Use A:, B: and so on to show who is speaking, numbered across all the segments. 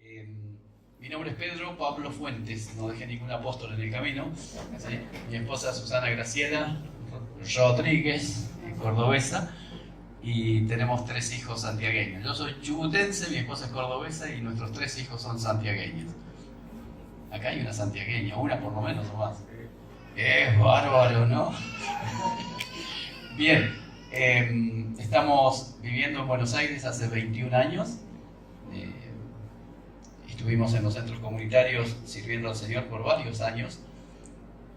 A: Eh, Mi nombre es Pedro Pablo Fuentes, no dejé ningún apóstol en el camino. ¿Sí? Mi esposa Susana Graciela Rodríguez, cordobesa, y tenemos 3 hijos santiagueños. Yo soy chubutense, mi esposa es cordobesa y nuestros 3 hijos son santiagueños. Acá hay una santiagueña, una por lo menos o más. Es bárbaro, ¿no? Bien, estamos viviendo en Buenos Aires hace 21 años. Estuvimos en los centros comunitarios sirviendo al Señor por varios años.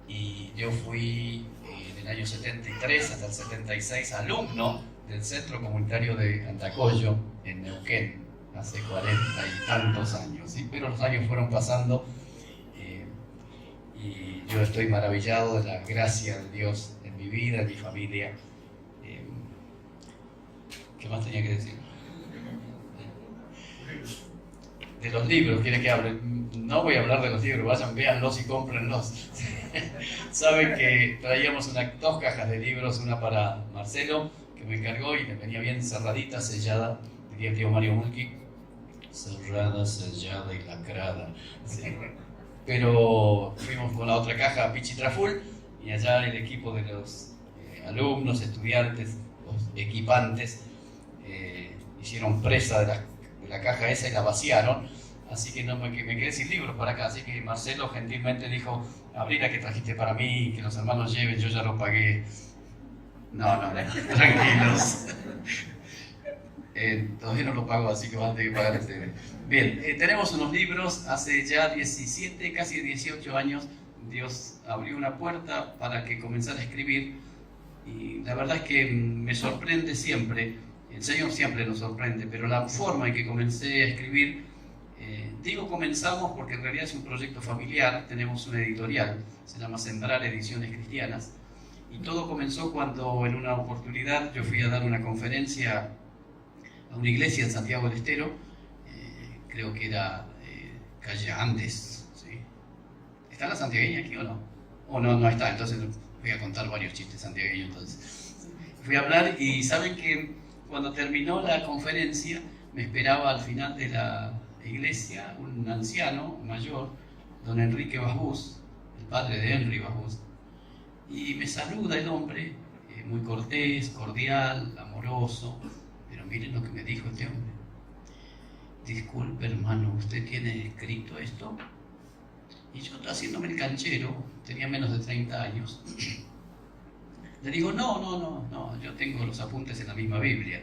A: Y yo fui en el año 73 hasta el 76 alumno del centro comunitario de Antacoyo, en Neuquén, hace 40 y tantos años. ¿Sí? Pero los años fueron pasando y yo estoy maravillado de la gracia de Dios en mi vida, en mi familia. ¿Qué más tenía que decir? De los libros, ¿quiere que hable? No voy a hablar de los libros, vayan, véanlos y cómprenlos. Saben que traíamos 2 cajas de libros, una para Marcelo, que me encargó y me venía bien cerradita, sellada, diría el tío Mario Mulki, cerrada, sellada y lacrada. Sí. Pero fuimos con la otra caja a Pichitraful y allá el equipo de los alumnos, estudiantes, los equipantes, hicieron presa de la caja esa y la vaciaron, así que me quedé sin libros para acá. Así que Marcelo gentilmente dijo: abrí la que trajiste para mí, que los hermanos lleven, yo ya lo pagué. No, tranquilos. Todavía no lo pago, así que van a tener que pagar ustedes. Bien, tenemos unos libros. Hace ya 17, casi 18 años, Dios abrió una puerta para que comenzara a escribir, y la verdad es que me sorprende siempre. El Señor siempre nos sorprende, pero la forma en que comencé a escribir, digo comenzamos porque en realidad es un proyecto familiar. Tenemos una editorial, se llama Sembrar Ediciones Cristianas, y todo comenzó cuando en una oportunidad yo fui a dar una conferencia a una iglesia en Santiago del Estero, creo que era calle Andes, ¿sí? ¿Está la santiagueña aquí o no? O no está, entonces voy a contar varios chistes santiagueños. Entonces fui a hablar y saben que cuando terminó la conferencia me esperaba al final de la iglesia un anciano mayor, don Enrique Bajús, el padre de Henry Bajús, y me saluda el hombre, muy cortés, cordial, amoroso. Pero miren lo que me dijo este hombre: disculpe hermano, ¿usted tiene escrito esto? Y yo, haciéndome el canchero, tenía menos de 30 años, le digo: no, yo tengo los apuntes en la misma Biblia.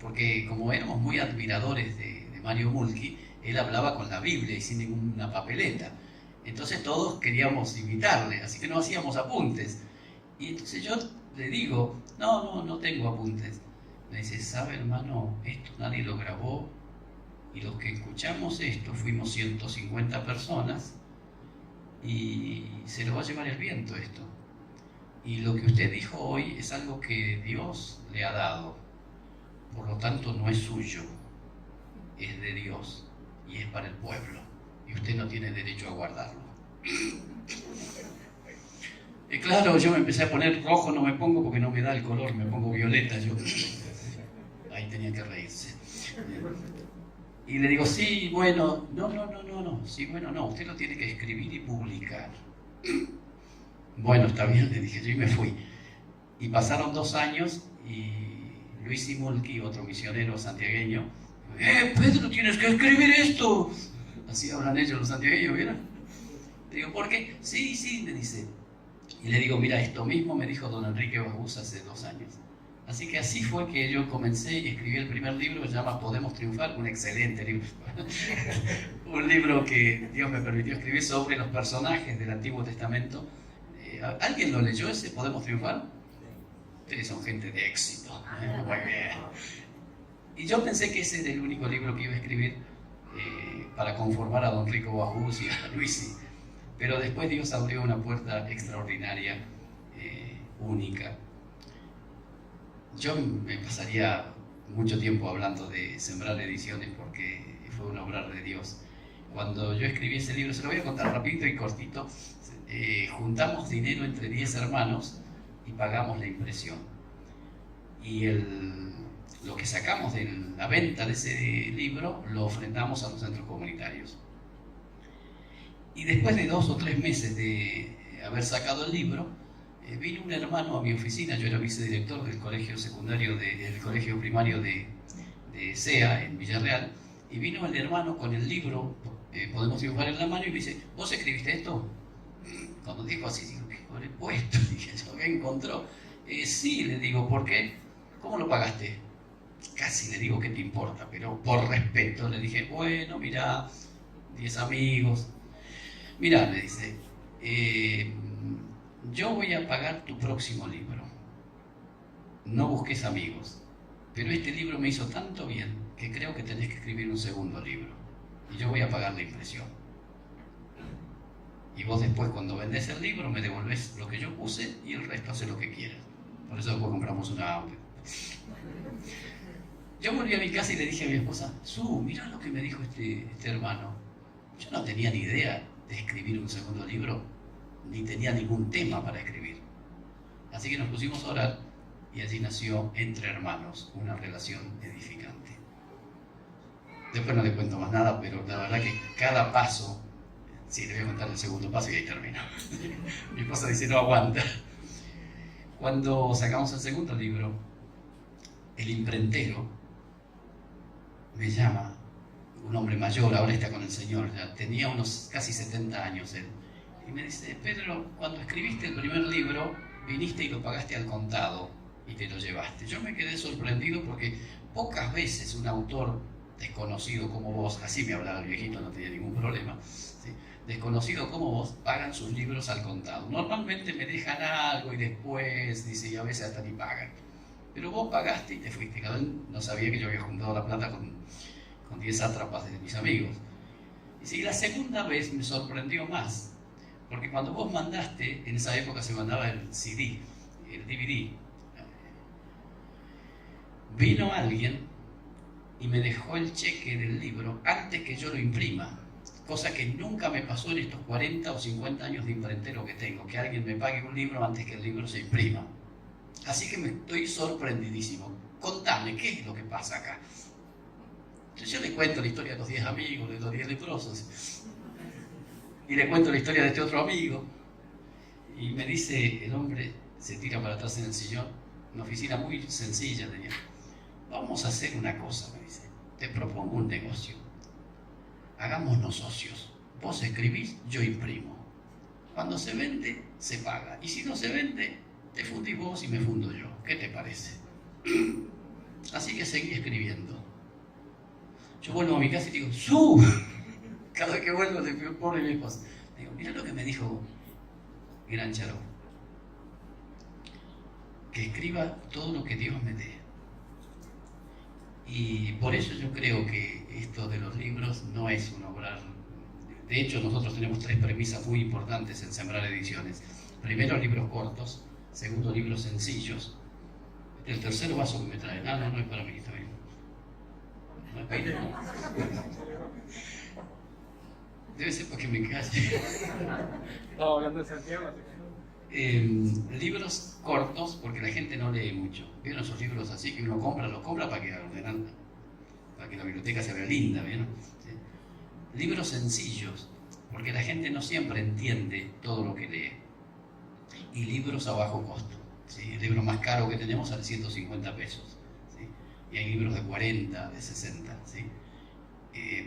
A: Porque como éramos muy admiradores de Mario Mulki, él hablaba con la Biblia y sin ninguna papeleta. Entonces todos queríamos imitarle, así que no hacíamos apuntes. Y entonces yo le digo: no tengo apuntes. Me dice: ¿sabe hermano? Esto nadie lo grabó, y los que escuchamos esto fuimos 150 personas, y se lo va a llevar el viento esto. Y lo que usted dijo hoy es algo que Dios le ha dado, por lo tanto no es suyo, es de Dios y es para el pueblo, y usted no tiene derecho a guardarlo. Y claro, yo me empecé a poner rojo, no me pongo porque no me da el color, me pongo violeta. Yo ahí tenía que reírse. Y le digo: sí, bueno, no, sí, bueno, no, usted lo tiene que escribir y publicar. Bueno, está bien, le dije yo, y me fui. Y pasaron 2 años y Luis Imulki, otro misionero santiagueño: Pedro, tienes que escribir esto. Así hablan ellos los santiagueños, ¿vieron? Le digo: ¿por qué? Sí, me dice. Y le digo: mira, esto mismo me dijo don Enrique Bajús hace 2 años. Así que así fue que yo comencé y escribí el primer libro, que se llama Podemos Triunfar, un excelente libro. Un libro que Dios me permitió escribir sobre los personajes del Antiguo Testamento. ¿Alguien lo leyó ese, Podemos Triunfar? Ustedes son gente de éxito. Muy bien. Y yo pensé que ese era el único libro que iba a escribir para conformar a don Rico Bajús y a Luisi. Pero después Dios abrió una puerta extraordinaria, única. Yo me pasaría mucho tiempo hablando de Sembrar Ediciones porque fue una obra de Dios. Cuando yo escribí ese libro, se lo voy a contar rapidito y cortito, juntamos dinero entre 10 hermanos y pagamos la impresión. Y lo que sacamos de la venta de ese libro lo ofrendamos a los centros comunitarios. Y después de 2 o 3 meses de haber sacado el libro, vino un hermano a mi oficina. Yo era vicedirector del colegio secundario, del colegio primario de SEA en Villarreal, y vino el hermano con el libro Podemos Dibujar en la mano y me dice: ¿vos escribiste esto? Cuando dijo así, digo, ¿qué habré puesto? Dije, ¿qué encontró? Sí, le digo, ¿por qué? ¿Cómo lo pagaste? Casi le digo, ¿qué te importa? Pero por respeto le dije, bueno, mirá, 10 amigos. Mirá, me dice, yo voy a pagar tu próximo libro. No busques amigos. Pero este libro me hizo tanto bien que creo que tenés que escribir un segundo libro. Y yo voy a pagar la impresión. Y vos después, cuando vendés el libro, me devolvés lo que yo puse y el resto hace lo que quieras. Por eso después compramos una Audi. Yo volví a mi casa y le dije a mi esposa, mirá lo que me dijo este hermano. Yo no tenía ni idea de escribir un segundo libro, ni tenía ningún tema para escribir. Así que nos pusimos a orar y allí nació Entre Hermanos, una relación edificante. Después no le cuento más nada, pero la verdad que cada paso, sí, le voy a contar el segundo paso y ahí termino. Mi esposa dice, no aguanta. Cuando sacamos el segundo libro, el imprentero me llama, un hombre mayor, ahora está con el Señor, ya tenía unos casi 70 años él, y me dice, Pedro, cuando escribiste el primer libro, viniste y lo pagaste al contado y te lo llevaste. Yo me quedé sorprendido porque pocas veces un autor desconocido como vos, así me hablaba el viejito, no tenía ningún problema, ¿sí? Desconocido como vos, pagan sus libros al contado. Normalmente me dejan algo y después, dice, y a veces hasta ni pagan. Pero vos pagaste y te fuiste. Cada uno no sabía que yo había juntado la plata con 10 sátrapas de mis amigos. Y la segunda vez me sorprendió más, porque cuando vos mandaste, en esa época se mandaba el CD, el DVD, vino alguien y me dejó el cheque del libro antes que yo lo imprima, cosa que nunca me pasó en estos 40 o 50 años de imprentero que tengo, que alguien me pague un libro antes que el libro se imprima. Así que me estoy sorprendidísimo. Contame, ¿qué es lo que pasa acá? Entonces yo le cuento la historia de los 10 amigos, de los 10 leprosos, y le cuento la historia de este otro amigo, y me dice, el hombre se tira para atrás en el sillón, una oficina muy sencilla tenía. Vamos a hacer una cosa, me dice, te propongo un negocio, hagámonos socios, vos escribís, yo imprimo, cuando se vende, se paga, y si no se vende, te fundís vos y me fundo yo, ¿qué te parece? Así que seguí escribiendo. Yo vuelvo a mi casa y digo, ¡su! Cada vez que vuelvo le pone mi esposa. Digo, mira lo que me dijo Gran Charó, que escriba todo lo que Dios me dé. Y por eso yo creo que esto de los libros no es un obrar. De hecho, nosotros tenemos 3 premisas muy importantes en Sembrar Ediciones. Primero, libros cortos. Segundo, libros sencillos. El tercer vaso que me trae. No es para mí, está bien. No es para mí, no. Debe ser para que me calle.
B: Estaba hablando de Santiago.
A: Libros cortos, porque la gente no lee mucho. ¿Vieron esos libros así que uno los compra para que la biblioteca se vea linda, ¿vieron? ¿Sí? Libros sencillos, porque la gente no siempre entiende todo lo que lee. Y libros a bajo costo, ¿sí? El libro más caro que tenemos sale 150 pesos, ¿sí? Y hay libros de 40, de 60, ¿sí?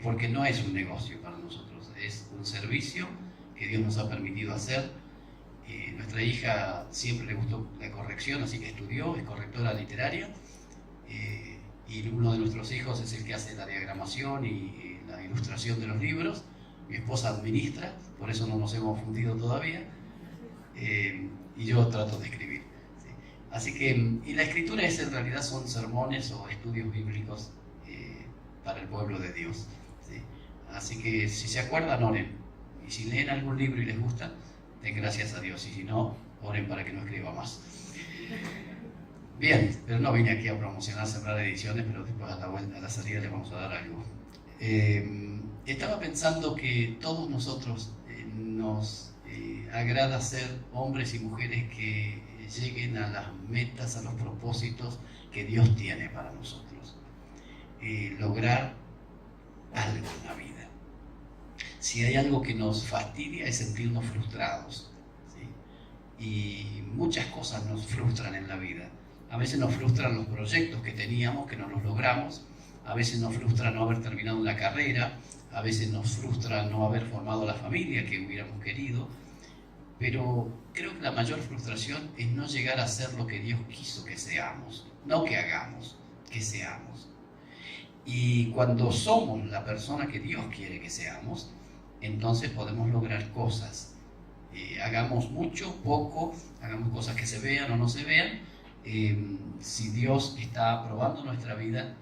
A: Porque no es un negocio para nosotros, es un servicio que Dios nos ha permitido hacer. Nuestra hija siempre le gustó la corrección, así que estudió, es correctora literaria, y uno de nuestros hijos es el que hace la diagramación y la ilustración de los libros. Mi esposa administra, por eso no nos hemos fundido todavía, y yo trato de escribir, ¿sí? Así que, y la escritura en realidad son sermones o estudios bíblicos para el pueblo de Dios, ¿sí? Así que si se acuerdan, oren, y si leen algún libro y les gusta, den gracias a Dios, y si no, oren para que no escriba más. Bien, pero no vine aquí a promocionar Sembrar Ediciones, pero después a la salida les vamos a dar algo. Estaba pensando que todos nosotros nos agrada ser hombres y mujeres que lleguen a las metas, a los propósitos que Dios tiene para nosotros. Lograr algo en la vida. Si hay algo que nos fastidia es sentirnos frustrados, ¿sí? Y muchas cosas nos frustran en la vida. A veces nos frustran los proyectos que teníamos, que no los logramos. A veces nos frustra no haber terminado una carrera. A veces nos frustra no haber formado la familia que hubiéramos querido. Pero creo que la mayor frustración es no llegar a ser lo que Dios quiso que seamos. No que hagamos, que seamos. Y cuando somos la persona que Dios quiere que seamos, entonces podemos lograr cosas. Hagamos mucho, poco, hagamos cosas que se vean o no se vean. Si Dios está aprobando nuestra vida,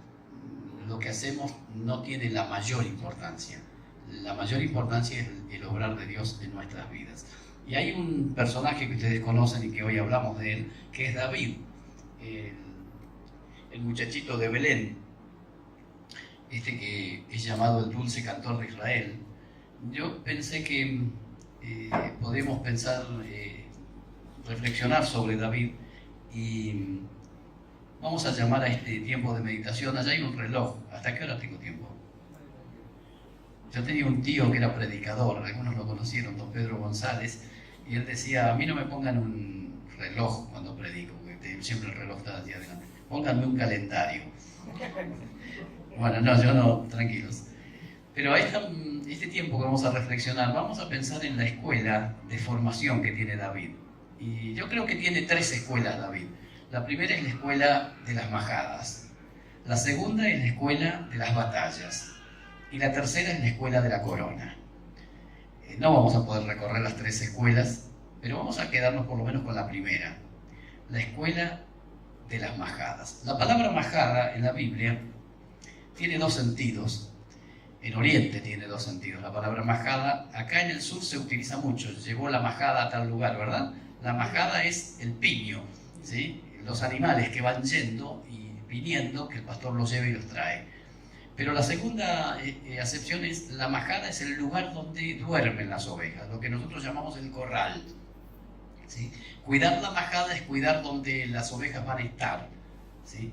A: lo que hacemos no tiene la mayor importancia. La mayor importancia es el obrar de Dios en nuestras vidas. Y hay un personaje que ustedes conocen y que hoy hablamos de él, que es David, el muchachito de Belén, que es llamado el dulce cantor de Israel. Yo pensé que podemos pensar, reflexionar sobre David, y vamos a llamar a este tiempo de meditación. Allá hay un reloj. ¿Hasta qué hora tengo tiempo? Yo tenía un tío que era predicador, algunos lo conocieron, don Pedro González, y él decía: a mí no me pongan un reloj cuando predico, porque siempre el reloj está hacia adelante, pónganme un calendario. Bueno, no, yo no, tranquilos. Pero este tiempo que vamos a reflexionar, vamos a pensar en la escuela de formación que tiene David. Y yo creo que tiene 3 escuelas David. La primera es la escuela de las majadas. La segunda es la escuela de las batallas. Y la tercera es la escuela de la corona. No vamos a poder recorrer las 3 escuelas, pero vamos a quedarnos por lo menos con la primera. La escuela de las majadas. La palabra majada en la Biblia tiene 2 sentidos. En Oriente tiene 2 sentidos. La palabra majada, acá en el sur se utiliza mucho. Llevó la majada a tal lugar, ¿verdad? La majada es el piño, ¿sí? Los animales que van yendo y viniendo, que el pastor los lleva y los trae. Pero la segunda acepción es: la majada es el lugar donde duermen las ovejas, lo que nosotros llamamos el corral, ¿sí? Cuidar la majada es cuidar donde las ovejas van a estar, ¿sí?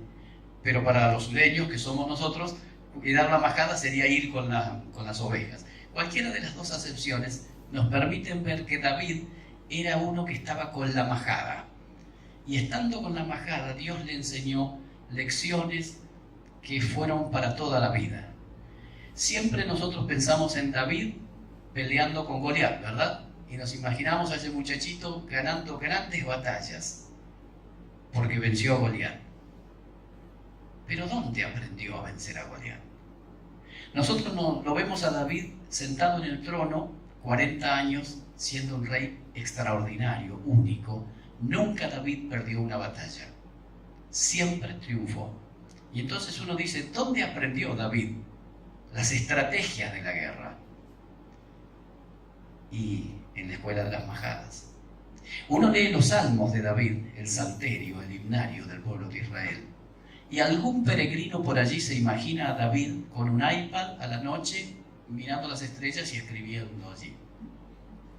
A: Pero para los sureños, que somos nosotros, cuidar la majada sería ir con las ovejas. Cualquiera de las 2 acepciones nos permiten ver que David era uno que estaba con la majada. Y estando con la majada, Dios le enseñó lecciones que fueron para toda la vida. Siempre nosotros pensamos en David peleando con Goliat, ¿verdad? Y nos imaginamos a ese muchachito ganando grandes batallas, porque venció a Goliat. Pero ¿dónde aprendió a vencer a Goliat? Nosotros lo vemos a David sentado en el trono, 40 años, siendo un rey extraordinario, único. Nunca David perdió una batalla. Siempre triunfó. Y entonces uno dice: ¿dónde aprendió David las estrategias de la guerra? Y en la escuela de las majadas. Uno lee los salmos de David, el salterio, el himnario del pueblo de Israel. Y algún peregrino por allí se imagina a David con un iPad a la noche mirando las estrellas y escribiendo allí.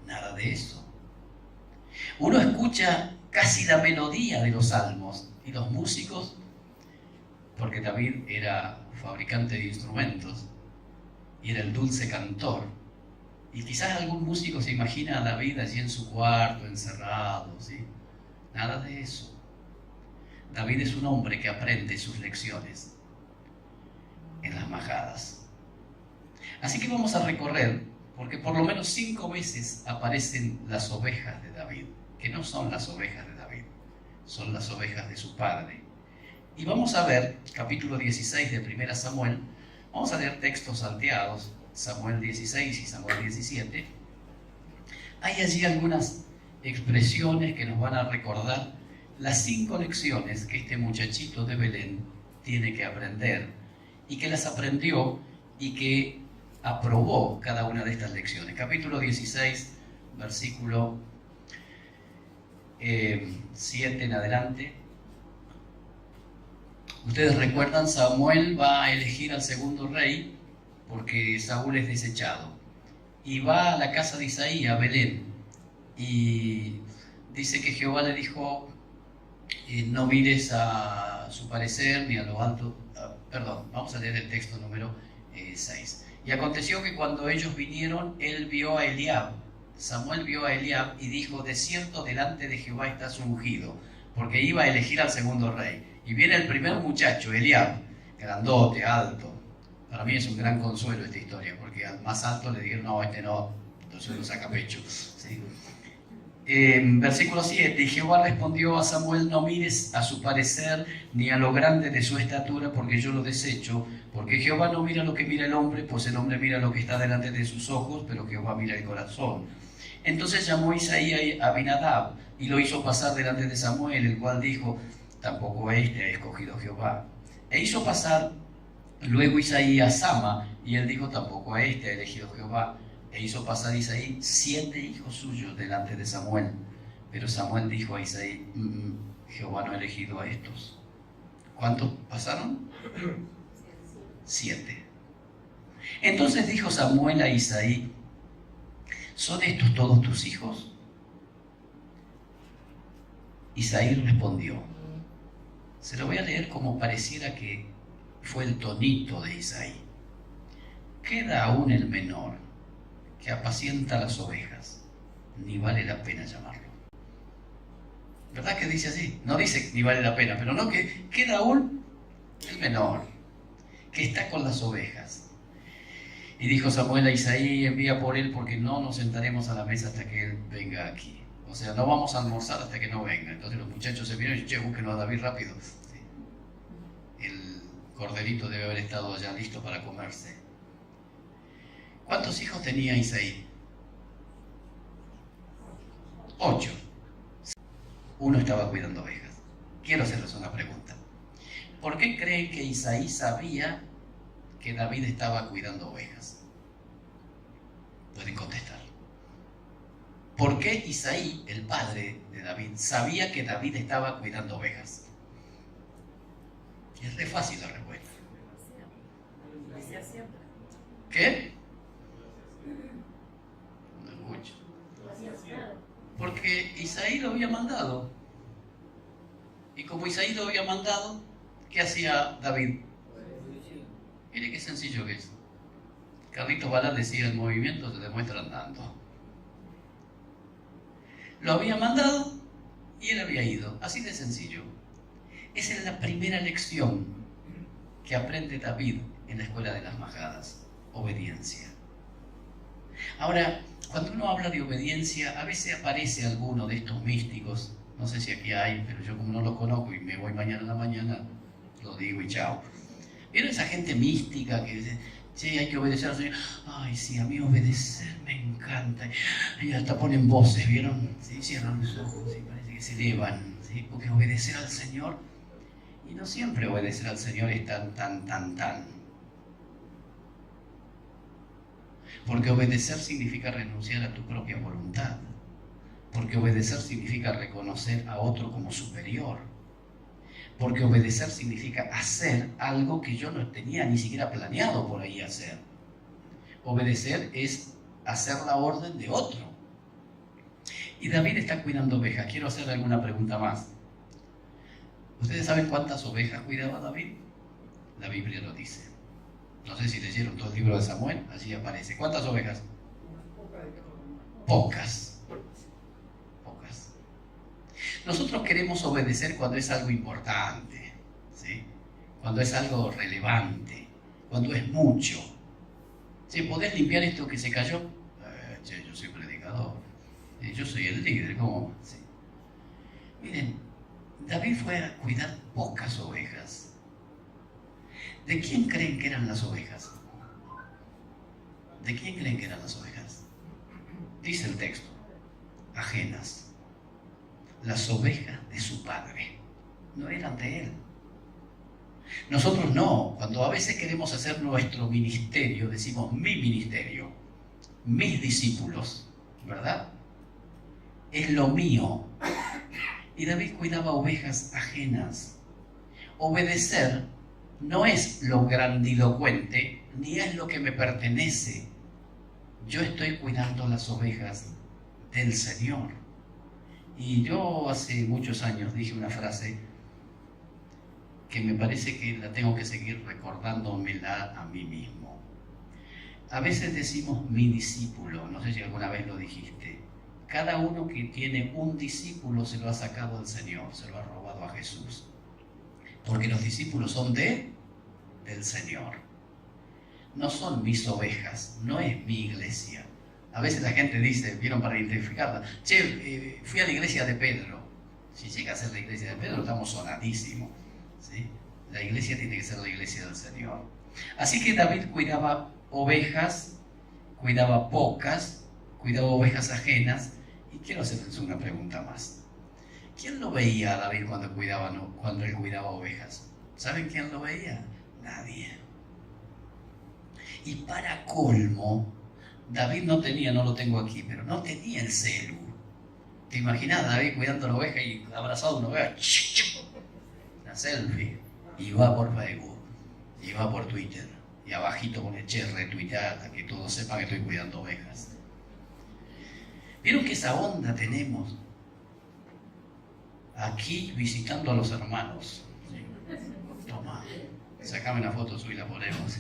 A: Nada de eso. Uno escucha casi la melodía de los salmos, y los músicos, porque David era fabricante de instrumentos y era el dulce cantor, y quizás algún músico se imagina a David allí en su cuarto, encerrado, ¿sí? Nada de eso. David es un hombre que aprende sus lecciones en las majadas. Así que vamos a recorrer, porque por lo menos 5 veces aparecen las ovejas de David, que no son las ovejas de David, son las ovejas de su padre. Y vamos a ver capítulo 16 de 1 Samuel. Vamos a leer textos salteados, Samuel 16 y Samuel 17. Hay allí algunas expresiones que nos van a recordar las 5 lecciones que este muchachito de Belén tiene que aprender, y que las aprendió y que aprobó cada una de estas lecciones. Capítulo 16, versículo 7 en adelante. Ustedes recuerdan, Samuel va a elegir al segundo rey porque Saúl es desechado, y va a la casa de Isaí, a Belén, y dice que Jehová le dijo: no mires a a su parecer, ni a lo alto. Perdón, vamos a leer el texto número 6. Y aconteció que cuando ellos vinieron, él vio a Eliab. Samuel vio a Eliab y dijo: de cierto delante de Jehová está su ungido, porque iba a elegir al segundo rey. Y viene el primer muchacho, Eliab, grandote, alto. Para mí es un gran consuelo esta historia, porque al más alto le dijeron: no, este no, entonces lo saca pecho. ¿Sí? Versículo 7, y Jehová respondió a Samuel: no mires a su parecer ni a lo grande de su estatura, porque yo lo desecho, porque Jehová no mira lo que mira el hombre, pues el hombre mira lo que está delante de sus ojos, pero Jehová mira el corazón. Entonces llamó Isaí a Abinadab y lo hizo pasar delante de Samuel, el cual dijo: tampoco este ha escogido Jehová. E hizo pasar luego Isaí a Sama, y él dijo: tampoco a este ha elegido Jehová. E hizo pasar Isaí 7 hijos suyos delante de Samuel. Pero Samuel dijo a Isaí: Jehová no ha elegido a estos. ¿Cuántos pasaron? 7. Entonces dijo Samuel a Isaí: ¿son estos todos tus hijos? Isaí respondió. Se lo voy a leer como pareciera que fue el tonito de Isaí. Queda aún el menor, que apacienta las ovejas, ni vale la pena llamarlo. ¿Verdad que dice así? No dice ni vale la pena, pero no, que queda aún el menor, que está con las ovejas. Y dijo Samuel a Isaí: envía por él, porque no nos sentaremos a la mesa hasta que él venga aquí. O sea, no vamos a almorzar hasta que no venga. Entonces los muchachos se vieron y dijeron: che, búsquenlo a David rápido. Sí. El corderito debe haber estado allá listo para comerse. ¿Cuántos hijos tenía Isaí? 8. Uno estaba cuidando ovejas. Quiero hacerles una pregunta. ¿Por qué creen que Isaí sabía que David estaba cuidando ovejas? Pueden contestar. ¿Por qué Isaí, el padre de David, sabía que David estaba cuidando ovejas? Es re fácil la respuesta. ¿Qué? No escucho. Porque Isaí lo había mandado. Y como Isaí lo había mandado, ¿qué hacía David? Mire qué sencillo que es. Carlitos Balá decía: el movimiento se demuestra andando. Lo había mandado y él había ido. Así de sencillo. Esa es la primera lección que aprende David en la escuela de las majadas: obediencia. Ahora, cuando uno habla de obediencia, a veces aparece alguno de estos místicos, no sé si aquí hay, pero yo como no los conozco y me voy mañana a la mañana, lo digo y chao. ¿Vieron esa gente mística que dice: sí, hay que obedecer al Señor? Ay, sí, a mí obedecer me encanta. Y hasta ponen voces, ¿vieron? Sí, cierran los ojos, sí, parece que se elevan, ¿sí? Porque obedecer al Señor, y no siempre obedecer al Señor es tan. Porque obedecer significa renunciar a tu propia voluntad. Porque obedecer significa reconocer a otro como superior. Porque obedecer significa hacer algo que yo no tenía ni siquiera planeado por ahí hacer. Obedecer es hacer la orden de otro. Y David está cuidando ovejas. Quiero hacer alguna pregunta más. ¿Ustedes saben cuántas ovejas cuidaba David? La Biblia lo dice. No sé si leyeron todo el libro de Samuel, allí aparece. ¿Cuántas ovejas? Pocas. Nosotros queremos obedecer cuando es algo importante, ¿sí? Cuando es algo relevante, cuando es mucho. ¿Sí? ¿Podés limpiar esto que se cayó? Che, yo soy predicador, yo soy el líder, ¿cómo? ¿Sí? Miren, David fue a cuidar pocas ovejas. ¿De quién creen que eran las ovejas? ¿De quién creen que eran las ovejas? Dice el texto: ajenas. Las ovejas de su padre, no eran de él. Nosotros no, cuando a veces queremos hacer nuestro ministerio, decimos mi ministerio, mis discípulos, ¿verdad? Es lo mío. Y David cuidaba ovejas ajenas. Obedecer no es lo grandilocuente, ni es lo que me pertenece. Yo estoy cuidando las ovejas del Señor. Y yo hace muchos años dije una frase que me parece que la tengo que seguir recordándomela a mí mismo. A veces decimos mi discípulo, no sé si alguna vez lo dijiste. Cada uno que tiene un discípulo se lo ha sacado del Señor, se lo ha robado a Jesús. Porque los discípulos son del Señor. No son mis ovejas, no es mi iglesia. A veces la gente dice, vieron para identificarla, che, fui a la iglesia de Pedro. Si llega a ser la iglesia de Pedro, estamos sonadísimos, ¿sí? La iglesia tiene que ser la iglesia del Señor. Así que David cuidaba ovejas, cuidaba pocas, cuidaba ovejas ajenas. Y quiero hacerles una pregunta más. ¿Quién lo veía a David cuando él cuidaba ovejas? ¿Saben quién lo veía? Nadie. Y para colmo, David no lo tengo aquí, pero no tenía el celu. ¿Te imaginas a David cuidando la oveja y abrazado a una oveja? La selfie. Y va por Facebook, y va por Twitter, y abajito pone retuitear hasta que todos sepan que estoy cuidando ovejas. ¿Vieron que esa onda tenemos? Aquí visitando a los hermanos. Toma, sacame una foto suya y la ponemos.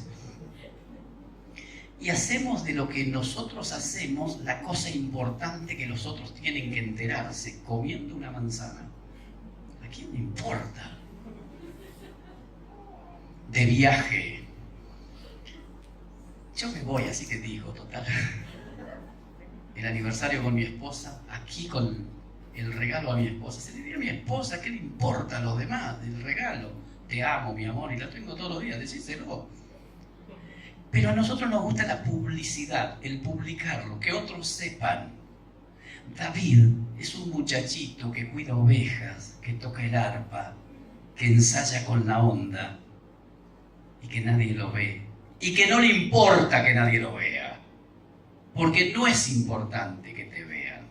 A: Y hacemos de lo que nosotros hacemos la cosa importante que los otros tienen que enterarse, comiendo una manzana. ¿A quién le importa? De viaje. Yo me voy, así que digo, total. El aniversario con mi esposa, aquí con el regalo a mi esposa. Se le dio a mi esposa, ¿qué le importa a los demás del regalo? Te amo, mi amor, y la tengo todos los días, decíselo. Pero a nosotros nos gusta la publicidad, el publicarlo, que otros sepan. David es un muchachito que cuida ovejas, que toca el arpa, que ensaya con la onda y que nadie lo ve. Y que no le importa que nadie lo vea, porque no es importante que te vean.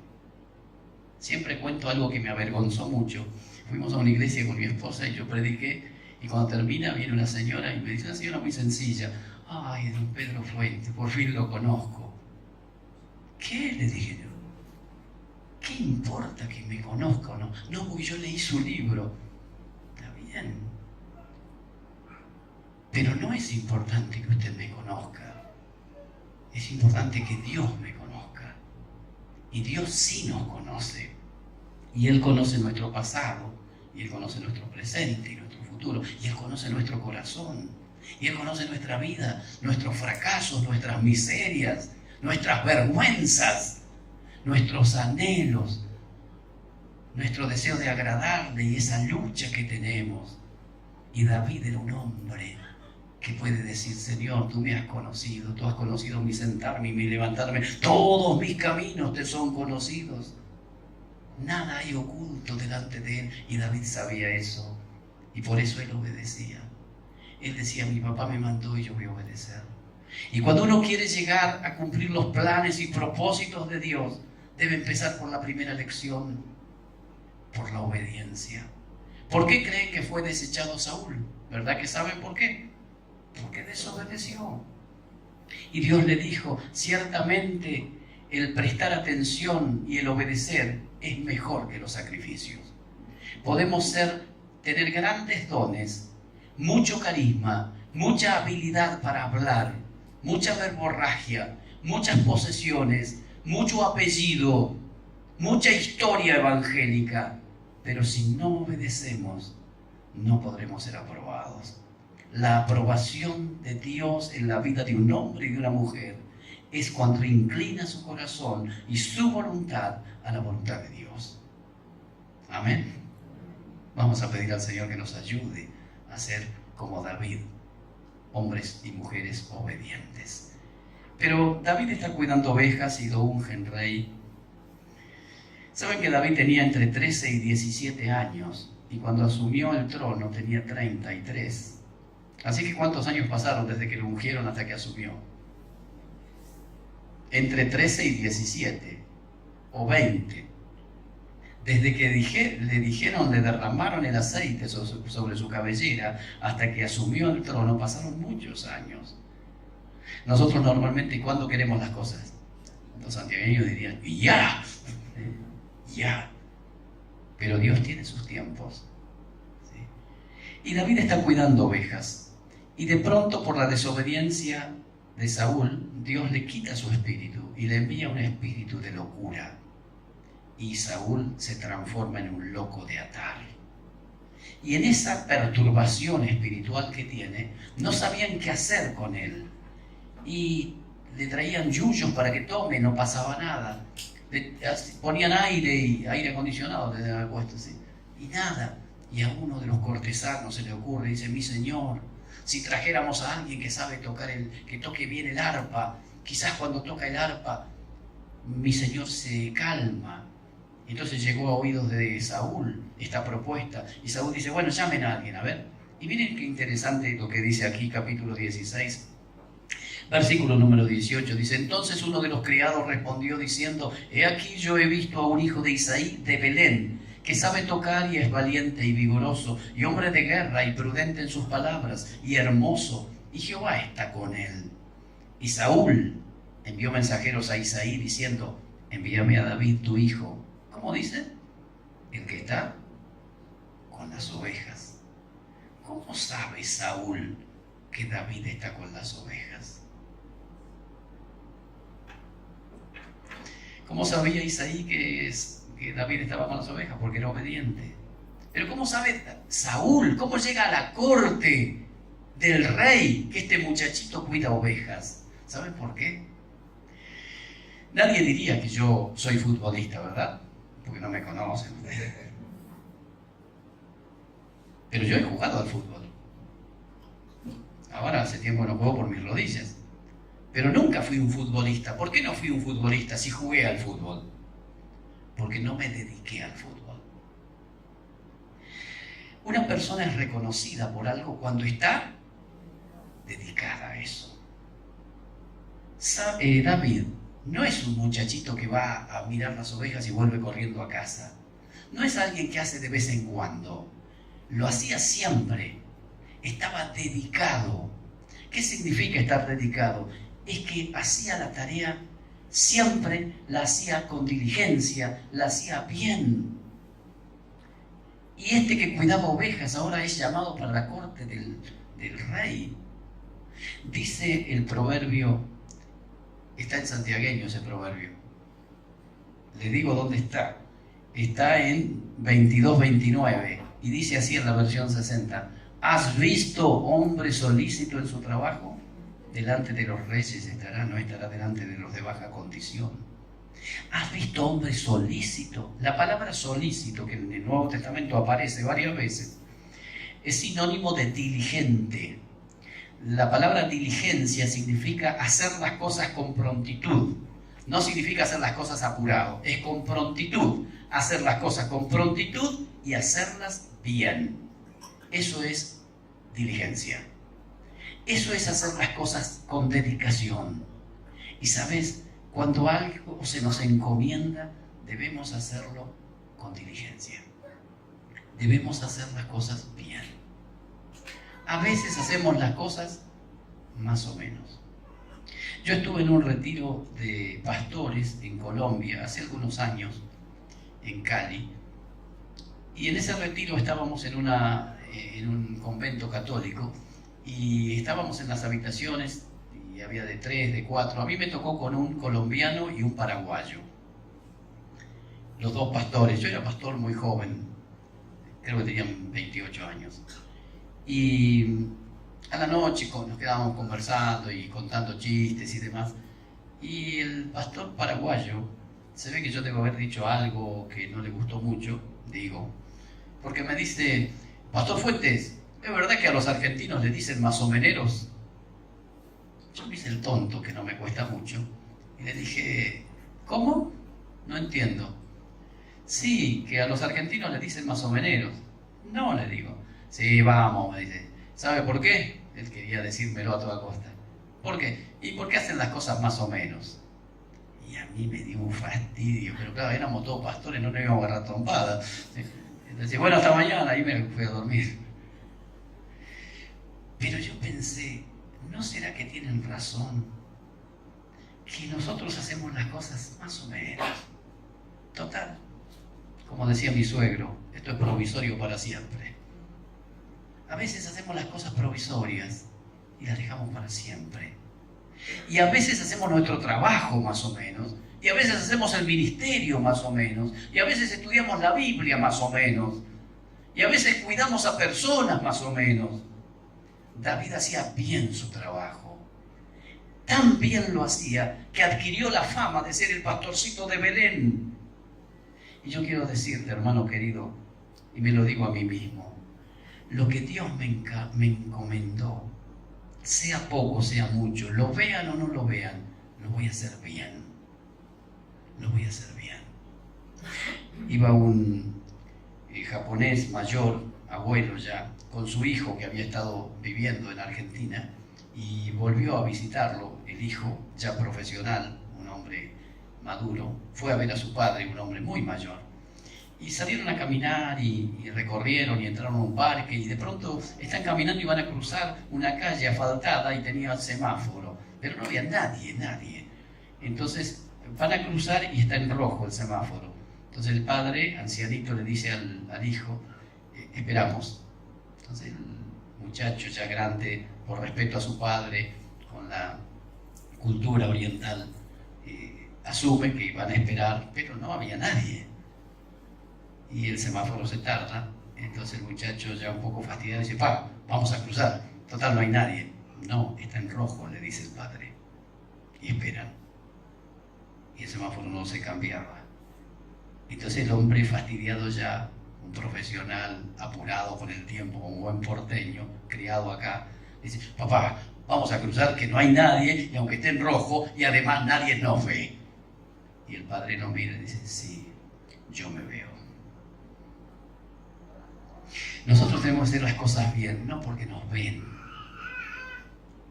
A: Siempre cuento algo que me avergonzó mucho. Fuimos a una iglesia con mi esposa y yo prediqué, y cuando termina viene una señora y me dice, una señora muy sencilla, ay, don Pedro Fuente, por fin lo conozco. ¿Qué? Le dije yo. ¿Qué importa que me conozca o no? No, porque yo leí su libro. Está bien. Pero no es importante que usted me conozca. Es importante que Dios me conozca. Y Dios sí nos conoce. Y Él conoce nuestro pasado, y Él conoce nuestro presente y nuestro futuro, y Él conoce nuestro corazón, y Él conoce nuestra vida, nuestros fracasos, nuestras miserias, nuestras vergüenzas, nuestros anhelos, nuestro deseo de agradarle y esa lucha que tenemos. Y David era un hombre que puede decir, Señor, tú me has conocido, tú has conocido mi sentarme y mi levantarme, todos mis caminos te son conocidos. Nada hay oculto delante de él, y David sabía eso, y por eso él obedecía. Él decía, mi papá me mandó y yo voy a obedecer. Y cuando uno quiere llegar a cumplir los planes y propósitos de Dios, debe empezar por la primera lección, por la obediencia. ¿Por qué creen que fue desechado Saúl? ¿Verdad que saben por qué? Porque desobedeció. Y Dios le dijo, ciertamente el prestar atención y el obedecer es mejor que los sacrificios. Podemos tener grandes dones, mucho carisma, mucha habilidad para hablar, mucha verborragia, muchas posesiones, mucho apellido, mucha historia evangélica, pero si no obedecemos, no podremos ser aprobados. La aprobación de Dios en la vida de un hombre y de una mujer es cuando inclina su corazón y su voluntad a la voluntad de Dios. Amén. Vamos a pedir al Señor que nos ayude a ser como David, hombres y mujeres obedientes. Pero David está cuidando ovejas y lo ungen rey. Saben que David tenía entre 13 y 17 años, y cuando asumió el trono tenía 33. Así que ¿cuántos años pasaron desde que lo ungieron hasta que asumió? Entre 13 y 17, o 20. Desde que le derramaron el aceite sobre su cabellera hasta que asumió el trono, pasaron muchos años. Nosotros normalmente, ¿cuándo queremos las cosas? Los santiagueños dirían, ¡ya! ¡Ya! Pero Dios tiene sus tiempos. ¿Sí? Y David está cuidando ovejas. Y de pronto, por la desobediencia de Saúl, Dios le quita su espíritu y le envía un espíritu de locura. Y Saúl se transforma en un loco de atar. Y en esa perturbación espiritual que tiene, no sabían qué hacer con él. Y le traían yuyos para que tome, no pasaba nada. Le ponían aire acondicionado, le habían puesto así. Y nada. Y a uno de los cortesanos se le ocurre, dice: mi señor, si trajéramos a alguien que sabe tocar que toque bien el arpa, quizás cuando toca el arpa, mi señor se calma. Entonces llegó a oídos de Saúl esta propuesta. Y Saúl dice: bueno, llamen a alguien, a ver. Y miren qué interesante lo que dice aquí, capítulo 16. Versículo número 18, dice: entonces uno de los criados respondió diciendo: he aquí yo he visto a un hijo de Isaí de Belén, que sabe tocar y es valiente y vigoroso, y hombre de guerra y prudente en sus palabras, y hermoso, y Jehová está con él. Y Saúl envió mensajeros a Isaí diciendo: envíame a David tu hijo. ¿Cómo dice? El que está con las ovejas. ¿Cómo sabe Saúl que David está con las ovejas? ¿Cómo sabía Isaí que David estaba con las ovejas? Porque era obediente. Pero ¿cómo sabe Saúl? ¿Cómo llega a la corte del rey que este muchachito cuida ovejas? ¿Saben por qué? Nadie diría que yo soy futbolista, ¿verdad? Porque no me conocen. Pero yo he jugado al fútbol. Ahora hace tiempo no juego por mis rodillas. Pero nunca fui un futbolista. ¿Por qué no fui un futbolista si jugué al fútbol? Porque no me dediqué al fútbol. Una persona es reconocida por algo cuando está dedicada a eso. David no es un muchachito que va a mirar las ovejas y vuelve corriendo a casa. No es alguien que hace de vez en cuando. Lo hacía siempre. Estaba dedicado. ¿Qué significa estar dedicado? Es que hacía la tarea siempre, la hacía con diligencia, la hacía bien. Y este que cuidaba ovejas ahora es llamado para la corte del rey. Dice el proverbio, está en santiagueño ese proverbio. Le digo dónde está. Está en 22-29 y dice así en la versión 60. ¿Has visto hombre solícito en su trabajo? Delante de los reyes estará, no estará delante de los de baja condición. ¿Has visto hombre solícito? La palabra solícito, que en el Nuevo Testamento aparece varias veces, es sinónimo de diligente. La palabra diligencia significa hacer las cosas con prontitud. No significa hacer las cosas apurado, es con prontitud. Hacer las cosas con prontitud y hacerlas bien. Eso es diligencia. Eso es hacer las cosas con dedicación. Y sabes, cuando algo se nos encomienda, debemos hacerlo con diligencia. Debemos hacer las cosas bien. A veces hacemos las cosas más o menos. Yo estuve en un retiro de pastores en Colombia hace algunos años, en Cali, y en ese retiro estábamos en un convento católico y estábamos en las habitaciones y había de 3, de 4. A mí me tocó con un colombiano y un paraguayo, los dos pastores. Yo era pastor muy joven, creo que tenían 28 años. Y a la noche nos quedábamos conversando y contando chistes y demás. Y el pastor paraguayo, se ve que yo debo haber dicho algo que no le gustó mucho, digo, porque me dice: Pastor Fuentes, ¿es verdad que a los argentinos le dicen masomeneros? Yo me hice el tonto, que no me cuesta mucho, y le dije: ¿cómo? No entiendo. Sí, que a los argentinos le dicen masomeneros. No, le digo. Sí, vamos, me dice. ¿Sabe por qué? Él quería decírmelo a toda costa. ¿Por qué? ¿Y por qué hacen las cosas más o menos? Y a mí me dio un fastidio, pero claro, éramos todos pastores, no nos íbamos a agarrar trompadas. Entonces, bueno, hasta mañana, y me fui a dormir. Pero yo pensé, ¿no será que tienen razón? Que nosotros hacemos las cosas más o menos. Total, como decía mi suegro, esto es provisorio para siempre. A veces hacemos las cosas provisorias y las dejamos para siempre. Y a veces hacemos nuestro trabajo más o menos, y a veces hacemos el ministerio más o menos, y a veces estudiamos la Biblia más o menos, y a veces cuidamos a personas más o menos. David hacía bien su trabajo. Tan bien lo hacía que adquirió la fama de ser el pastorcito de Belén. Y yo quiero decirte, hermano querido, y me lo digo a mí mismo, lo que Dios me encomendó, sea poco, sea mucho, lo vean o no lo vean, lo voy a hacer bien. Lo voy a hacer bien. Iba un japonés mayor, abuelo ya, con su hijo que había estado viviendo en Argentina, y volvió a visitarlo, el hijo ya profesional, un hombre maduro, fue a ver a su padre, un hombre muy mayor, y salieron a caminar y recorrieron y entraron a un parque, y de pronto están caminando y van a cruzar una calle asfaltada y tenía semáforo, pero no había nadie. Entonces van a cruzar y está en rojo el semáforo. Entonces el padre, ancianito, le dice al hijo, esperamos. Entonces el muchacho ya grande, por respeto a su padre, con la cultura oriental, asume que van a esperar, pero no había nadie. Y el semáforo se tarda, entonces el muchacho ya un poco fastidiado dice, vamos a cruzar, total no hay nadie. No, está en rojo, le dice el padre. Y esperan. Y el semáforo no se cambiaba. Entonces el hombre fastidiado ya, un profesional apurado con el tiempo, como buen porteño, criado acá, dice, papá, vamos a cruzar que no hay nadie, y aunque esté en rojo, y además nadie nos ve. Y el padre nos mira y dice, sí, yo me veo. Nosotros tenemos que hacer las cosas bien, no porque nos ven.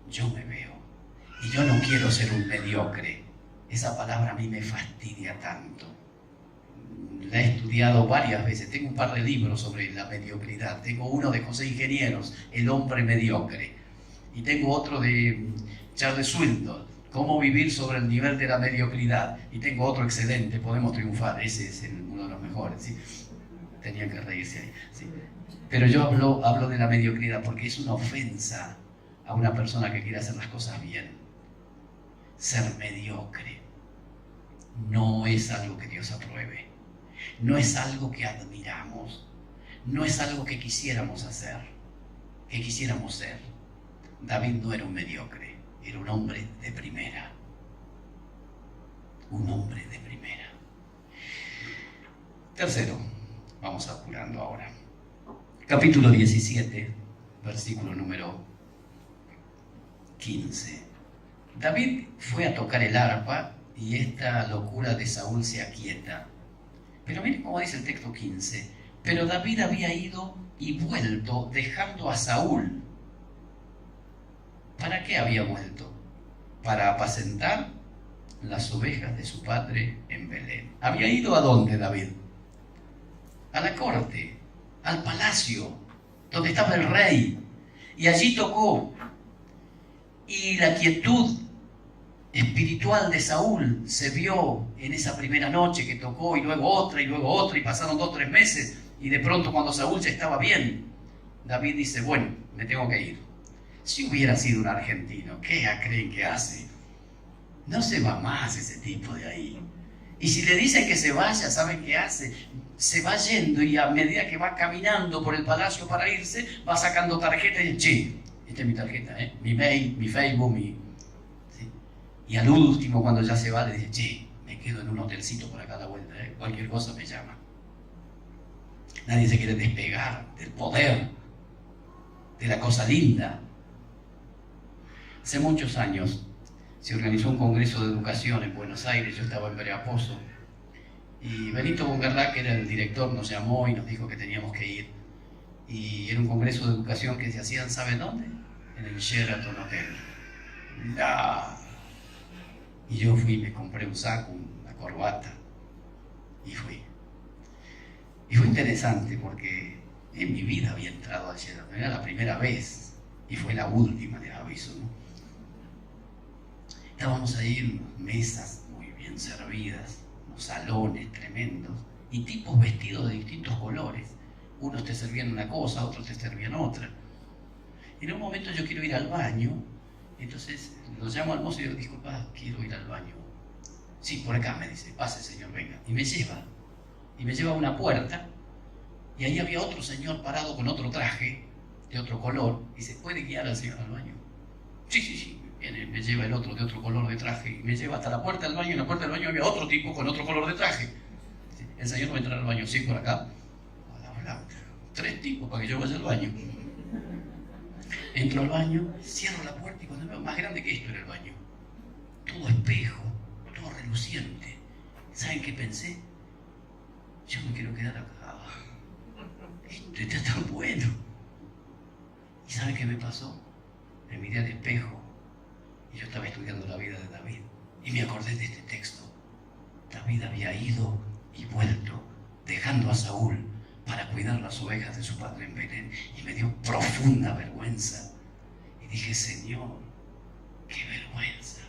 A: Yo me veo. Y yo no quiero ser un mediocre. Esa palabra a mí me fastidia tanto. La he estudiado varias veces. Tengo un par de libros sobre la mediocridad. Tengo uno de José Ingenieros, El hombre mediocre. Y tengo otro de Charles Swindoll, Cómo vivir sobre el nivel de la mediocridad. Y tengo otro excelente, Podemos triunfar. Ese es uno de los mejores. ¿Sí? Tenía que reírse ahí. ¿Sí? Pero yo hablo de la mediocridad porque es una ofensa a una persona que quiere hacer las cosas bien. Ser mediocre no es algo que Dios apruebe. No es algo que admiramos. No es algo que quisiéramos hacer, que quisiéramos ser. David no era un mediocre, era un hombre de primera. Un hombre de primera. Tercero, vamos apurando ahora. Capítulo 17, versículo número 15. David fue a tocar el arpa y esta locura de Saúl se aquieta. Pero miren cómo dice el texto 15. Pero David había ido y vuelto dejando a Saúl. ¿Para qué había vuelto? Para apacentar las ovejas de su padre en Belén. ¿Había ido a dónde, David? A la corte, al palacio, donde estaba el rey. Y allí tocó. Y la quietud espiritual de Saúl se vio en esa primera noche que tocó, y luego otra, y pasaron 2 o 3 meses, y de pronto cuando Saúl ya estaba bien, David dice, bueno, me tengo que ir. Si hubiera sido un argentino, ¿qué creen que hace? No se va más ese tipo de ahí. Y si le dicen que se vaya, ¿saben qué hace? Se va yendo, y a medida que va caminando por el palacio para irse, va sacando tarjetas y dice, che, esta es mi tarjeta, mi mail, mi Facebook, ¿sí? Y al último, cuando ya se va, le dice, che, me quedo en un hotelcito por acá a la vuelta, cualquier cosa me llama. Nadie se quiere despegar del poder, de la cosa linda. Hace muchos años se organizó un congreso de educación en Buenos Aires, yo estaba en Periaposo, y Benito Bongarrá, que era el director, nos llamó y nos dijo que teníamos que ir. Y era un congreso de educación que se hacían, ¿saben dónde? En el Sheraton Hotel. Y yo fui, me compré un saco, una corbata, y fui. Y fue interesante porque en mi vida había entrado al Sheraton, era la primera vez, y fue la última, de aviso, ¿no? Estábamos ahí en unas mesas muy bien servidas, unos salones tremendos, y tipos vestidos de distintos colores. Unos te servían una cosa, otros te servían otra. En un momento yo quiero ir al baño, entonces lo llamo al mozo y digo, disculpa, quiero ir al baño. Sí, por acá, me dice, pase señor, venga. Y me lleva a una puerta, y ahí había otro señor parado con otro traje, de otro color, y se puede guiar al señor al baño. Sí, viene, me lleva el otro de otro color de traje, y me lleva hasta la puerta del baño, y en la puerta del baño había otro tipo con otro color de traje. El señor va a entrar al baño, sí, por acá. Hola, 3 tipos para que yo vaya al baño. Entro al baño, cierro la puerta y cuando veo, más grande que esto era el baño. Todo espejo, todo reluciente. ¿Saben qué pensé? Yo me quiero quedar acá. Esto está tan bueno. ¿Y saben qué me pasó? Me miré al espejo y yo estaba estudiando la vida de David. Y me acordé de este texto. David había ido y vuelto, dejando a Saúl para cuidar las ovejas de su padre en Belén, y me dio profunda vergüenza. Y dije, Señor, qué vergüenza,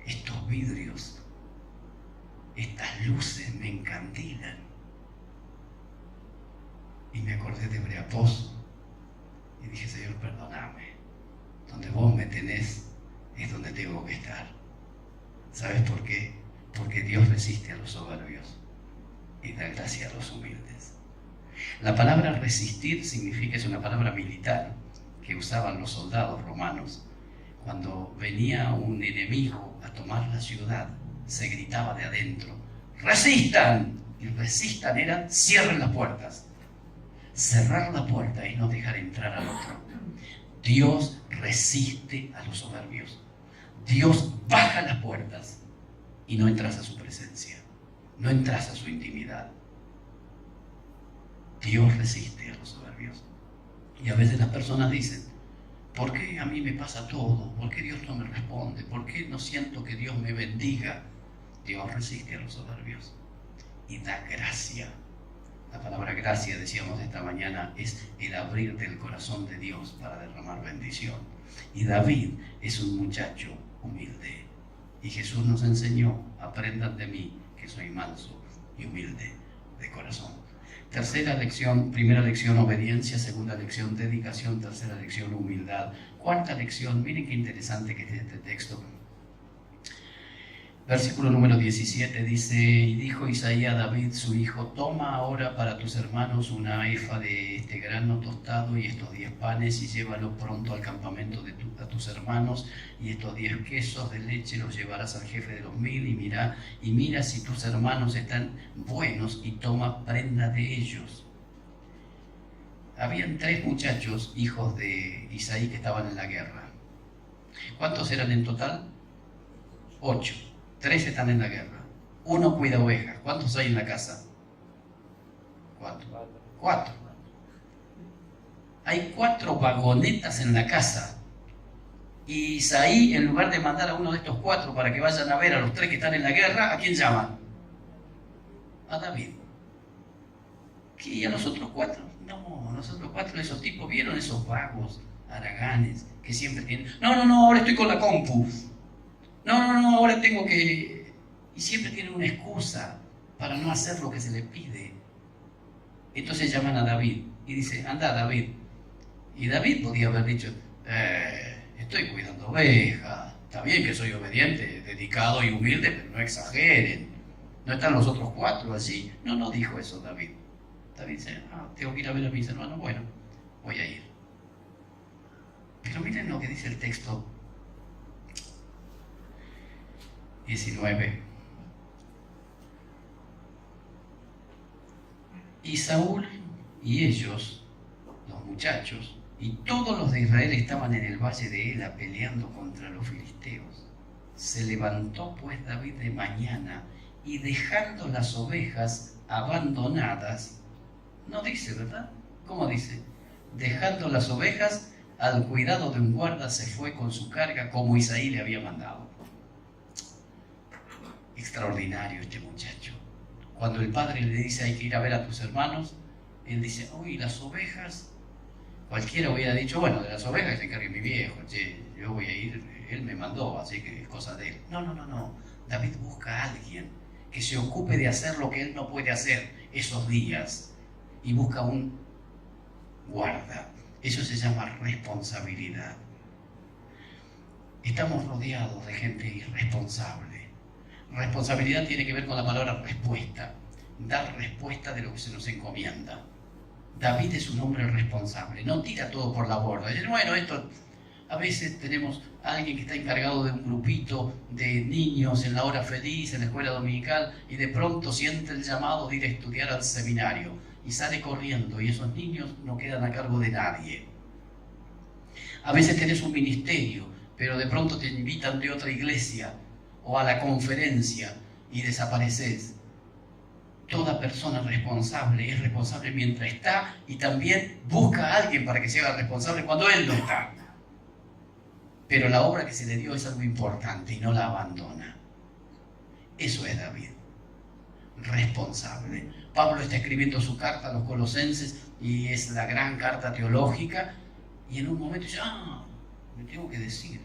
A: estos vidrios, estas luces me encandilan. Y me acordé de Breaposo, y dije, Señor, perdóname, donde vos me tenés es donde tengo que estar. ¿Sabes por qué? Porque Dios resiste a los soberbios y da gracia a los humildes. La palabra resistir significa, es una palabra militar que usaban los soldados romanos. Cuando venía un enemigo a tomar la ciudad, se gritaba de adentro, ¡resistan! Y resistan era, cierren las puertas. Cerrar la puerta y no dejar entrar al otro. Dios resiste a los soberbios. Dios baja las puertas y no entras a su presencia. No entras a su intimidad. Dios resiste a los soberbios. Y a veces las personas dicen, ¿por qué a mí me pasa todo? ¿Por qué Dios no me responde? ¿Por qué no siento que Dios me bendiga? Dios resiste a los soberbios y da gracia. La palabra gracia, decíamos esta mañana, es el abrir del corazón de Dios para derramar bendición. Y David es un muchacho humilde. Y Jesús nos enseñó, aprendan de mí, que soy manso y humilde de corazón. Tercera lección, primera lección, obediencia. Segunda lección, dedicación. Tercera lección, humildad. Cuarta lección, miren qué interesante que es este texto. Versículo número 17 dice, y dijo Isaías a David, su hijo, toma ahora para tus hermanos una efa de este grano tostado y estos 10 panes y llévalo pronto al campamento a tus hermanos, y estos 10 quesos de leche los llevarás al jefe de los 1000 y mira si tus hermanos están buenos y toma prenda de ellos. Habían 3 muchachos, hijos de Isaí, que estaban en la guerra. ¿Cuántos eran en total? 8. 3 están en la guerra. 1 cuida ovejas. ¿Cuántos hay en la casa? 4. Hay 4 vagonetas en la casa. Y Isaí, en lugar de mandar a uno de estos 4 para que vayan a ver a los 3 que están en la guerra, ¿a quién llama? A David. ¿Y a los otros 4? No, los otros 4 de esos tipos, ¿vieron esos vagos, haraganes, que siempre tienen? No, ahora estoy con la compu. No, ahora tengo que... Y siempre tienen una excusa para no hacer lo que se les pide. Entonces llaman a David y dice, anda David. Y David podía haber dicho, estoy cuidando ovejas, está bien que soy obediente, dedicado y humilde, pero no exageren. ¿No están los otros 4 allí? No dijo eso David. David dice, tengo que ir a ver a mis hermanos, bueno, voy a ir. Pero miren lo que dice el texto 19. Y Saúl y ellos, los muchachos, y todos los de Israel estaban en el valle de Ela peleando contra los filisteos. Se levantó pues David de mañana y dejando las ovejas abandonadas, no dice, ¿verdad? ¿Cómo dice? Dejando las ovejas al cuidado de un guarda se fue con su carga como Isaí le había mandado. Extraordinario este muchacho. Cuando el padre le dice hay que ir a ver a tus hermanos, él dice, uy, las ovejas. Cualquiera hubiera dicho, bueno, de las ovejas se encargue mi viejo, che, yo voy a ir, él me mandó, así que es cosa de él. No. David busca a alguien que se ocupe de hacer lo que él no puede hacer esos días. Y busca un guarda. Eso se llama responsabilidad. Estamos rodeados de gente irresponsable. Responsabilidad tiene que ver con la palabra respuesta. Dar respuesta de lo que se nos encomienda. David es un hombre responsable, no tira todo por la borda. Dice, bueno, esto... A veces tenemos a alguien que está encargado de un grupito de niños en la hora feliz, en la escuela dominical, y de pronto siente el llamado de ir a estudiar al seminario y sale corriendo, y esos niños no quedan a cargo de nadie. A veces tenés un ministerio, pero de pronto te invitan de otra iglesia o a la conferencia y desapareces. Toda persona responsable es responsable mientras está y también busca a alguien para que se haga responsable cuando él no está. Pero la obra que se le dio es algo importante y no la abandona. Eso es David, responsable. Pablo está escribiendo su carta a los Colosenses y es la gran carta teológica, y en un momento dice, me tengo que decir,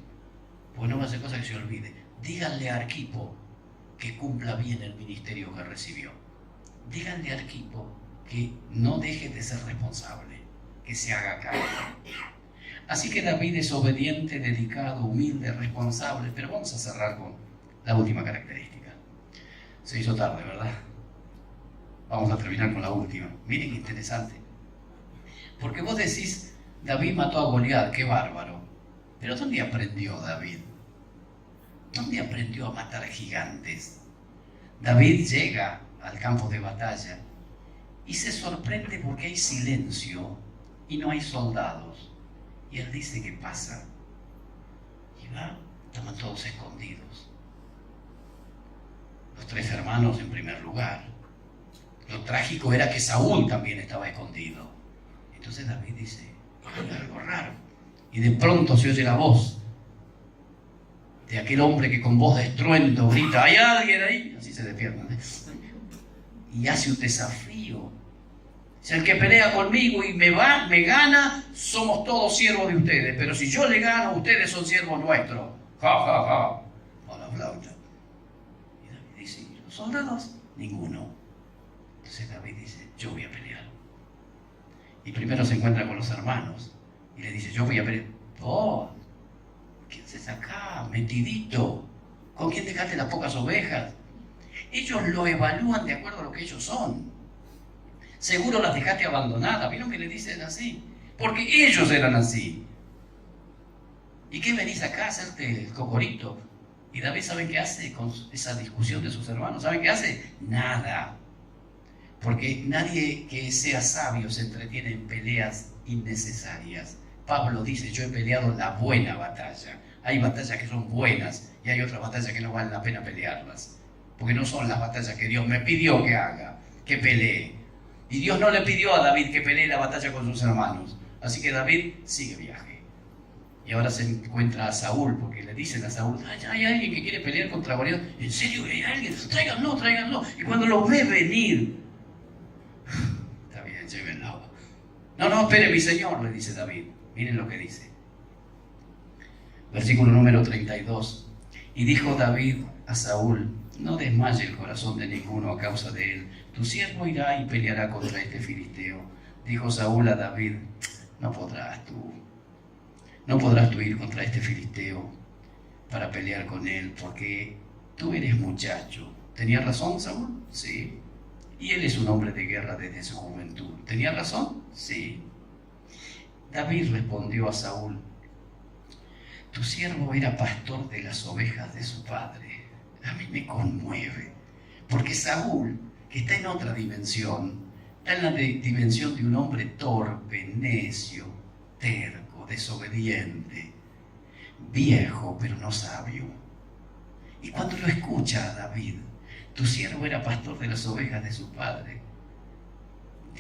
A: pues no va a hacer cosa que se olvide. Díganle a Arquipo que cumpla bien el ministerio que recibió. Díganle a Arquipo que no deje de ser responsable, que se haga cargo. Así que David es obediente, dedicado, humilde, responsable. Pero vamos a cerrar con la última característica. Se hizo tarde, ¿verdad? Vamos a terminar con la última. Miren qué interesante. Porque vos decís, David mató a Goliat, qué bárbaro. Pero ¿dónde aprendió David? ¿Dónde aprendió a matar gigantes? David llega al campo de batalla y se sorprende porque hay silencio y no hay soldados. Y él dice, ¿qué pasa? Y va, estaban todos escondidos. Los 3 hermanos en primer lugar. Lo trágico era que Saúl también estaba escondido. Entonces David dice, hay algo raro. Y de pronto se oye la voz de aquel hombre que con voz de estruendo grita, ¿hay alguien ahí? Así se despiertan. Y hace un desafío. Si el que pelea conmigo y me gana, somos todos siervos de ustedes. Pero si yo le gano, ustedes son siervos nuestros. Ja, ja, ja. Con la flauta. Y David dice, ¿y los soldados? Ninguno. Entonces David dice, yo voy a pelear. Y primero se encuentra con los hermanos. Y le dice, yo voy a pelear. Oh, ¿qué haces acá, metidito? ¿Con quién dejaste las pocas ovejas? Ellos lo evalúan de acuerdo a lo que ellos son. Seguro las dejaste abandonadas. ¿Vieron que le dicen así? Porque ellos eran así. ¿Y qué venís acá a hacerte el cocorito? Y David, ¿saben qué hace con esa discusión de sus hermanos? ¿Saben qué hace? Nada. Porque nadie que sea sabio se entretiene en peleas innecesarias. Pablo dice, yo he peleado la buena batalla. Hay batallas que son buenas y hay otras batallas que no valen la pena pelearlas. Porque no son las batallas que Dios me pidió que haga, que pelee. Y Dios no le pidió a David que pelee la batalla con sus hermanos. Así que David sigue viaje. Y ahora se encuentra a Saúl, porque le dicen a Saúl, hay alguien que quiere pelear contra Goliat. ¿En serio hay alguien? Tráiganlo, tráiganlo. Y cuando lo ve venir, está bien, llévenlo. No, espere mi señor, le dice David. Miren lo que dice. Versículo número 32. Y dijo David a Saúl, no desmaye el corazón de ninguno a causa de él. Tu siervo irá y peleará contra este filisteo. Dijo Saúl a David, no podrás tú ir contra este filisteo para pelear con él, porque tú eres muchacho. ¿Tenía razón Saúl? Sí. Y él es un hombre de guerra desde su juventud. ¿Tenía razón? Sí. David respondió a Saúl, tu siervo era pastor de las ovejas de su padre. A mí me conmueve, porque Saúl, que está en otra dimensión, está en la dimensión de un hombre torpe, necio, terco, desobediente, viejo pero no sabio. Y cuando lo escucha a David, tu siervo era pastor de las ovejas de su padre,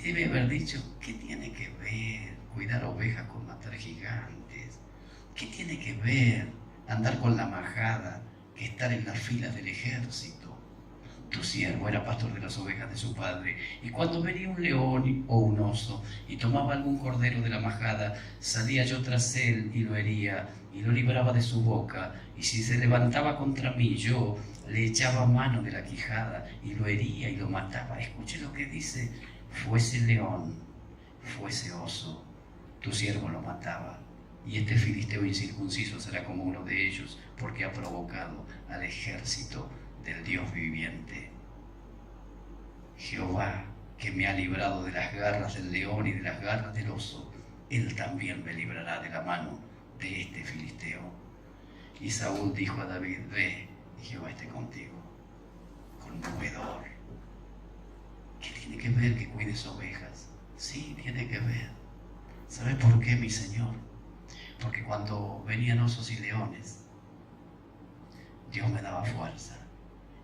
A: debe haber dicho, ¿qué tiene que ver cuidar ovejas con matar gigantes? ¿Qué tiene que ver andar con la majada que estar en las filas del ejército? Tu siervo era pastor de las ovejas de su padre, y cuando venía un león o un oso y tomaba algún cordero de la majada, salía yo tras él y lo hería y lo libraba de su boca, y si se levantaba contra mí, yo le echaba mano de la quijada y lo hería y lo mataba. Escuche lo que dice, fuese león, fuese oso, tu siervo lo mataba, y este filisteo incircunciso será como uno de ellos, porque ha provocado al ejército del Dios viviente. Jehová, que me ha librado de las garras del león y de las garras del oso, Él también me librará de la mano de este filisteo. Y Saúl dijo a David: ve, y Jehová esté contigo. Conmovedor. ¿Qué tiene que ver que cuides ovejas? Sí, tiene que ver. ¿Sabe por qué, mi Señor? Porque cuando venían osos y leones, Dios me daba fuerza.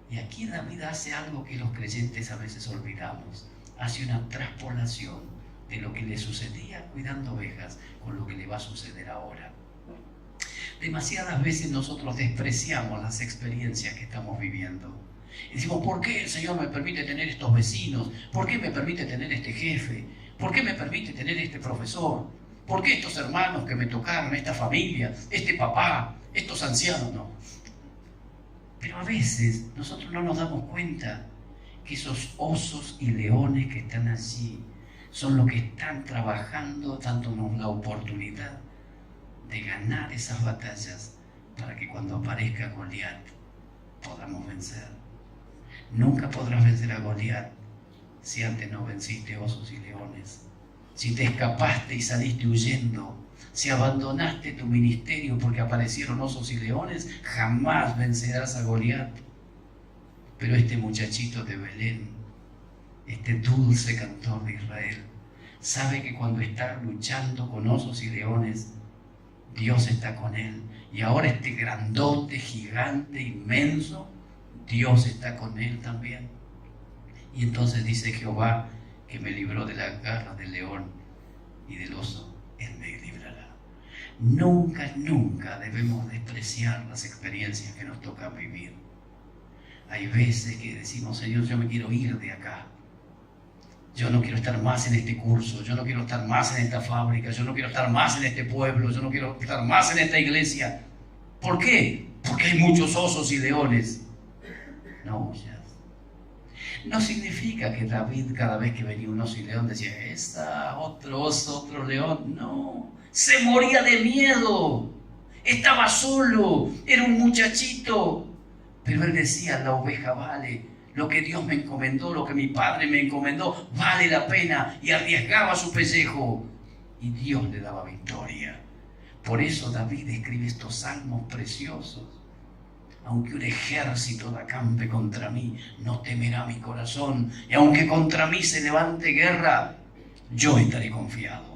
A: Y aquí David hace algo que los creyentes a veces olvidamos. Hace una traspolación de lo que le sucedía cuidando ovejas con lo que le va a suceder ahora. Demasiadas veces nosotros despreciamos las experiencias que estamos viviendo. Y decimos: ¿por qué el Señor me permite tener estos vecinos? ¿Por qué me permite tener este jefe? ¿Por qué me permite tener este profesor? ¿Por qué estos hermanos que me tocaron, esta familia, este papá, estos ancianos? No. Pero a veces nosotros no nos damos cuenta que esos osos y leones que están allí son los que están trabajando, dándonos la oportunidad de ganar esas batallas para que cuando aparezca Goliat podamos vencer. Nunca podrás vencer a Goliat si antes no venciste osos y leones, si te escapaste y saliste huyendo, si abandonaste tu ministerio porque aparecieron osos y leones, jamás vencerás a Goliat. Pero este muchachito de Belén, este dulce cantor de Israel, sabe que cuando está luchando con osos y leones, Dios está con él. Y ahora este grandote, gigante, inmenso, Dios está con él también. Y entonces dice: Jehová, que me libró de las garras del león y del oso, Él me librará. Nunca, nunca debemos despreciar las experiencias que nos tocan vivir. Hay veces que decimos: Señor, yo me quiero ir de acá. Yo no quiero estar más en este curso, yo no quiero estar más en esta fábrica, yo no quiero estar más en este pueblo, yo no quiero estar más en esta iglesia. ¿Por qué? Porque hay muchos osos y leones. No huyas. No significa que David, cada vez que venía un oso y león, decía: otro oso, otro león. No, se moría de miedo. Estaba solo, era un muchachito. Pero él decía: la oveja vale. Lo que Dios me encomendó, lo que mi padre me encomendó, vale la pena. Y arriesgaba su pellejo. Y Dios le daba victoria. Por eso David escribe estos salmos preciosos. Aunque un ejército acampe contra mí, no temerá mi corazón. Y aunque contra mí se levante guerra, yo estaré confiado.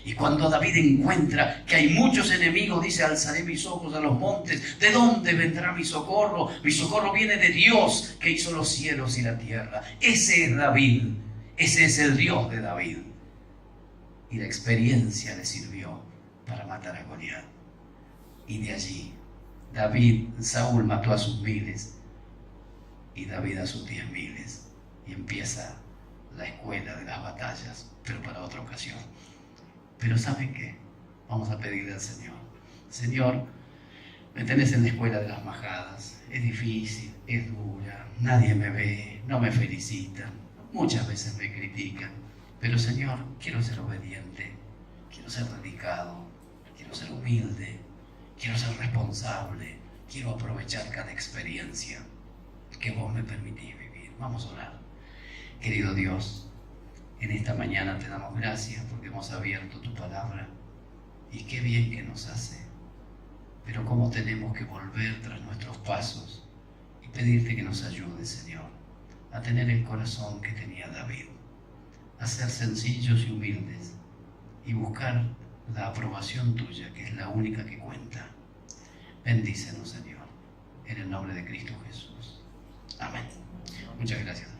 A: Y cuando David encuentra que hay muchos enemigos, dice: alzaré mis ojos a los montes. ¿De dónde vendrá mi socorro? Mi socorro viene de Dios, que hizo los cielos y la tierra. Ese es David. Ese es el Dios de David. Y la experiencia le sirvió para matar a Goliat. Y de allí, Saúl mató a sus miles y David a sus 10.000. Y empieza la escuela de las batallas, pero para otra ocasión. Pero ¿saben qué? Vamos a pedirle al Señor: Señor, me tenés en la escuela de las majadas. Es difícil, es dura, nadie me ve, no me felicitan, muchas veces me critican. Pero Señor, quiero ser obediente, quiero ser dedicado, quiero ser humilde, quiero ser responsable, quiero aprovechar cada experiencia que vos me permitís vivir. Vamos a orar. Querido Dios, en esta mañana te damos gracias porque hemos abierto tu palabra, y qué bien que nos hace. Pero cómo tenemos que volver tras nuestros pasos y pedirte que nos ayudes, Señor, a tener el corazón que tenía David, a ser sencillos y humildes y buscar la aprobación tuya, que es la única que cuenta. Bendícenos, Señor, en el nombre de Cristo Jesús. Amén. Muchas gracias.